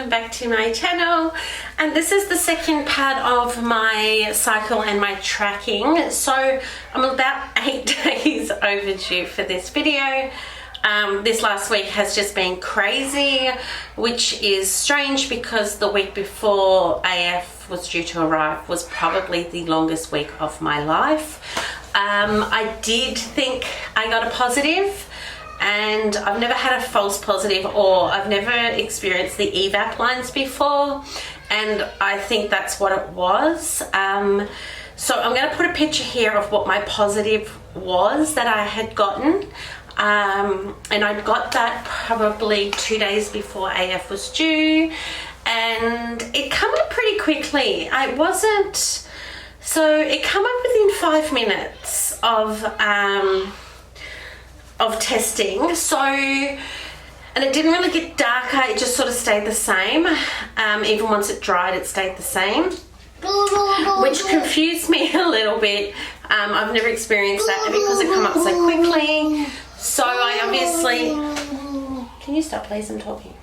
welcome back to my channel. And this is the second part of my cycle and my tracking. So I'm about 8 days overdue for this video. This last week has just been crazy, which is strange because the week before AF was due to arrive was probably the longest week of my life. I did think I got a positive, and I've never had a false positive, or I've never experienced the evap lines before, and I think that's what it was. So I'm going to put a picture here of what my positive was that I had gotten. And I got that probably 2 days before AF was due, and it came up pretty quickly. It came up within 5 minutes of testing. So, and it didn't really get darker, it just sort of stayed the same. Even once it dried, it stayed the same, which confused me a little bit. I've never experienced that because it came up so quickly. So I obviously, can you stop please, I'm talking.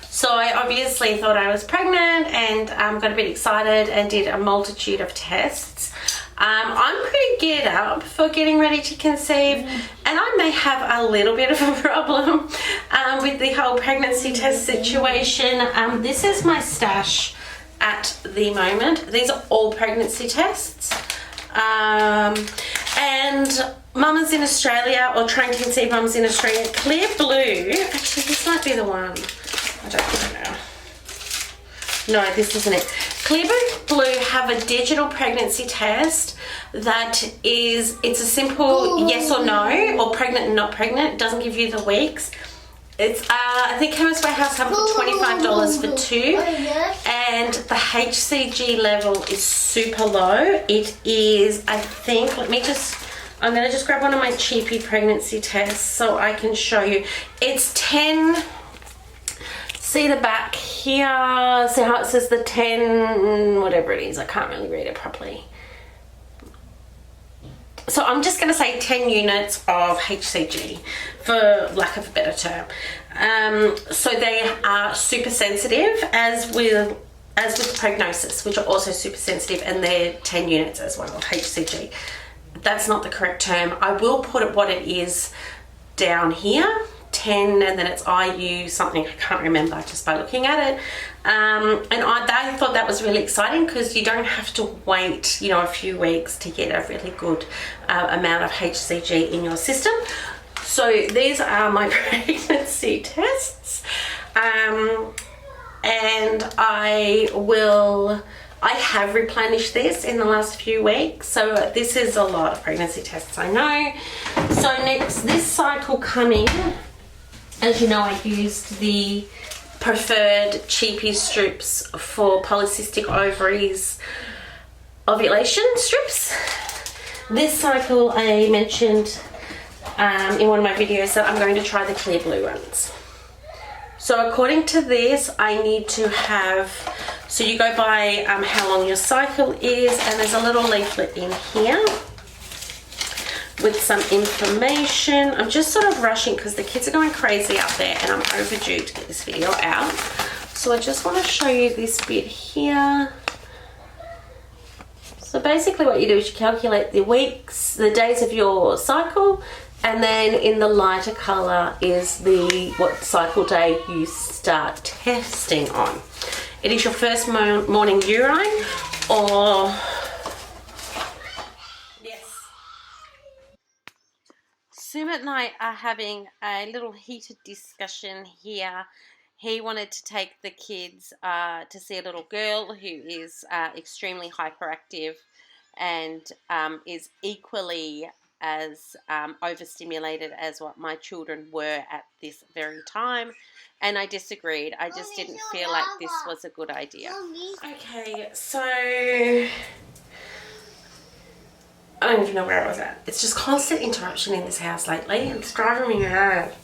So I obviously thought I was pregnant and got a bit excited and did a multitude of tests. I'm pretty geared up for getting ready to conceive, and I may have a little bit of a problem with the whole pregnancy test situation. This is my stash at the moment. These are all pregnancy tests. And mamas in Australia, or trying to conceive mamas in Australia, Clear Blue, actually this might be the one, I don't know. No, this isn't it. Clear Blue have a digital pregnancy test that is, it's a simple yes or no, or pregnant and not pregnant. It doesn't give you the weeks. It's, I think Chemist Warehouse have it for $25 for 2, and the HCG level is super low. It is, I think, I'm going to just grab one of my cheapy pregnancy tests so I can show you. It's 10, see the back here, see how it says the 10, whatever it is, I can't really read it properly. So I'm just going to say 10 units of HCG, for lack of a better term. So they are super sensitive, as with prognosis, which are also super sensitive, and they're 10 units as well of HCG. That's not the correct term. I will put it what it is down here, 10, and then it's IU something, I can't remember just by looking at it. And I thought that was really exciting because you don't have to wait, a few weeks to get a really good amount of HCG in your system. So these are my pregnancy tests, and I have replenished this in the last few weeks. So this is a lot of pregnancy tests, I know. So next, this cycle coming, as you know, I used the preferred cheapy strips for polycystic ovaries ovulation strips. This cycle I mentioned in one of my videos that I'm going to try the Clear Blue ones. So according to this, I need to have, so you go by how long your cycle is, and there's a little leaflet in here with some information. I'm just sort of rushing because the kids are going crazy out there and I'm overdue to get this video out. So I just want to show you this bit here. So basically what you do is you calculate the weeks, the days of your cycle, and then in the lighter color is what cycle day you start testing on. It is your first morning urine, or Sim and I are having a little heated discussion here. He wanted to take the kids to see a little girl who is extremely hyperactive and is equally as overstimulated as what my children were at this very time. And I disagreed. I just didn't feel like this was a good idea. Okay, so I don't even know where I was at. It's just constant interruption in this house lately. It's driving me mad.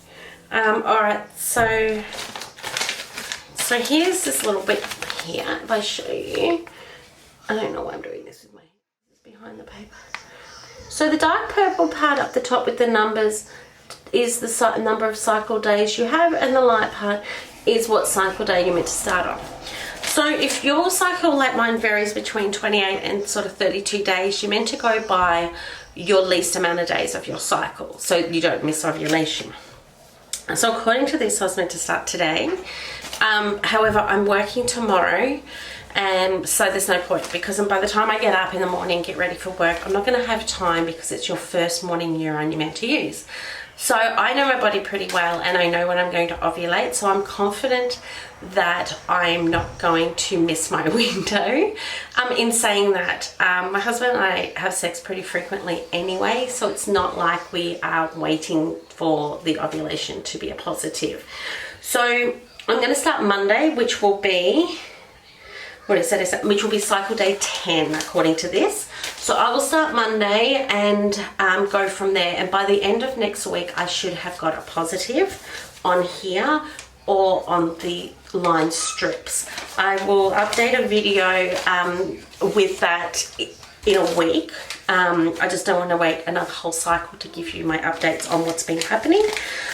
Alright, so here's this little bit here. If I show you, I don't know why I'm doing this with my hands behind the paper. So the dark purple part up the top with the numbers is the number of cycle days you have, and the light part is what cycle day you're meant to start on. So if your cycle, like mine, varies between 28 and sort of 32 days, you're meant to go by your least amount of days of your cycle so you don't miss ovulation. So according to this, I was meant to start today. However, I'm working tomorrow, and so there's no point, because by the time I get up in the morning, get ready for work, I'm not going to have time, because it's your first morning neuron you're meant to use. So I know my body pretty well, and I know when I'm going to ovulate, so I'm confident that I'm not going to miss my window. In saying that, my husband and I have sex pretty frequently anyway, so it's not like we are waiting for the ovulation to be a positive. So I'm going to start Monday, which will be, which will be cycle day 10 according to this. So I will start Monday and go from there, and by the end of next week I should have got a positive on here or on the line strips. I will update a video with that in a week. I just don't want to wait another whole cycle to give you my updates on what's been happening.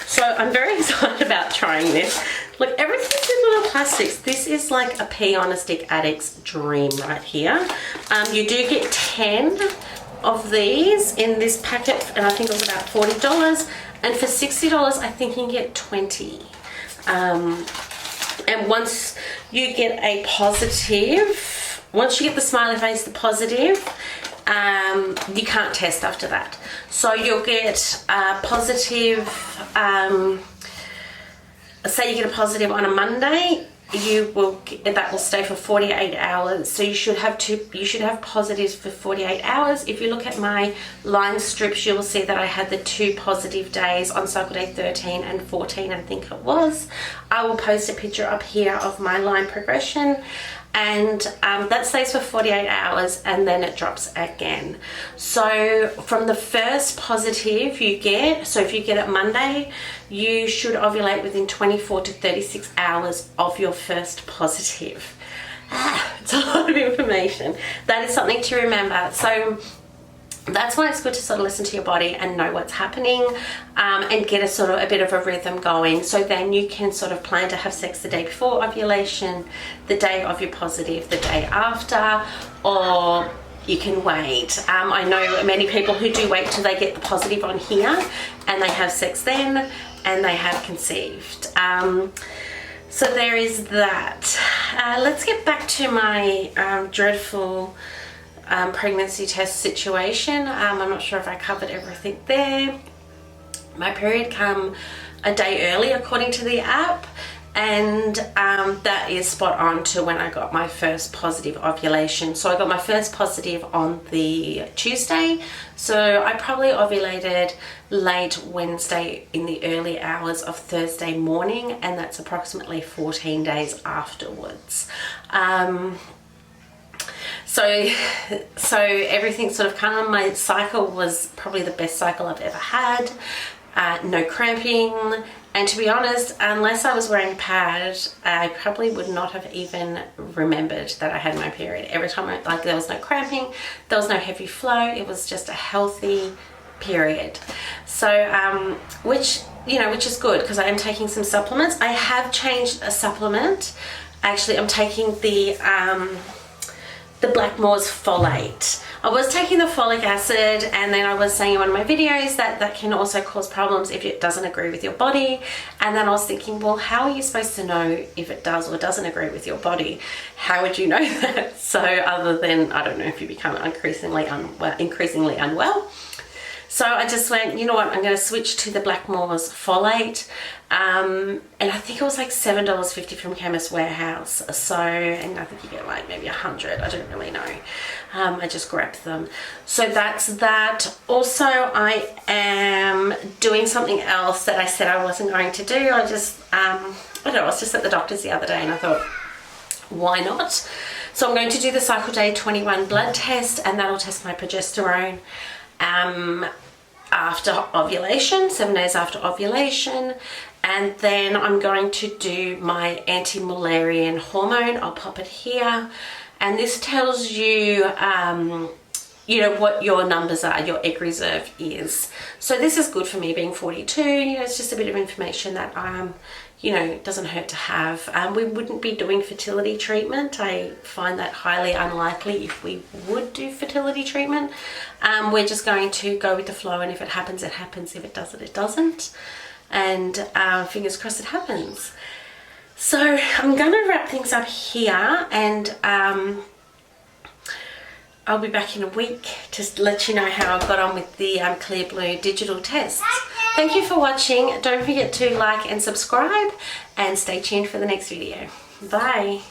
So I'm very excited about trying this. Look, everything's in little plastics. This is like a pee on a stick addict's dream right here. You do get 10 of these in this packet, and I think it was about $40. And for $60, I think you can get 20. And once you get a positive, once you get the smiley face, the positive, you can't test after that. So you'll get a positive, say you get a positive on a Monday, that will stay for 48 hours. So you should have positives for 48 hours. If you look at my line strips, you will see that I had the 2 positive days on cycle day 13 and 14, I think it was. I will post a picture up here of my line progression, and that stays for 48 hours, and then it drops again. So from the first positive you get, so if you get it Monday, you should ovulate within 24 to 36 hours of your first positive. It's a lot of information. That is something to remember. So that's why it's good to sort of listen to your body and know what's happening, and get a sort of a bit of a rhythm going, so then you can sort of plan to have sex the day before ovulation, the day of your positive, the day after, or you can wait. I know many people who do wait till they get the positive on here and they have sex then and they have conceived. So there is that. Let's get back to my dreadful pregnancy test situation. I'm not sure if I covered everything there. My period came a day early according to the app, and that is spot on to when I got my first positive ovulation. So I got my first positive on the Tuesday, so I probably ovulated late Wednesday in the early hours of Thursday morning, and that's approximately 14 days afterwards. So everything sort of kind of, my cycle was probably the best cycle I've ever had. No cramping, and to be honest, unless I was wearing a pad, I probably would not have even remembered that I had my period. Every time there was no cramping, there was no heavy flow, it was just a healthy period. So which is good, because I am taking some supplements. I have changed a supplement. Actually, I'm taking the Blackmore's folate. I was taking the folic acid, and then I was saying in one of my videos that can also cause problems if it doesn't agree with your body. And then I was thinking, well, how are you supposed to know if it does or doesn't agree with your body? How would you know that? So other than, I don't know, if you become increasingly unwell. So I just went, you know what, I'm going to switch to the Blackmore's folate. And I think it was like $7.50 from Chemist Warehouse. So, and I think you get like maybe 100, I don't really know. I just grabbed them. So that's that. Also, I am doing something else that I said I wasn't going to do. I don't know, I was just at the doctor's the other day, and I thought, why not? So I'm going to do the cycle day 21 blood test, and that'll test my progesterone. After ovulation, 7 days after ovulation, and then I'm going to do my anti-Mullerian hormone. I'll pop it here, and this tells you you know, what your numbers are, your egg reserve is. So this is good for me being 42. You know, it's just a bit of information that you know, it doesn't hurt to have. We wouldn't be doing fertility treatment. I find that highly unlikely if we would do fertility treatment. We're just going to go with the flow, and if it happens, it happens. If it doesn't, it doesn't. And fingers crossed it happens. So I'm going to wrap things up here, and I'll be back in a week to let you know how I got on with the Clear Blue digital tests. Thank you for watching. Don't forget to like and subscribe, and stay tuned for the next video. Bye.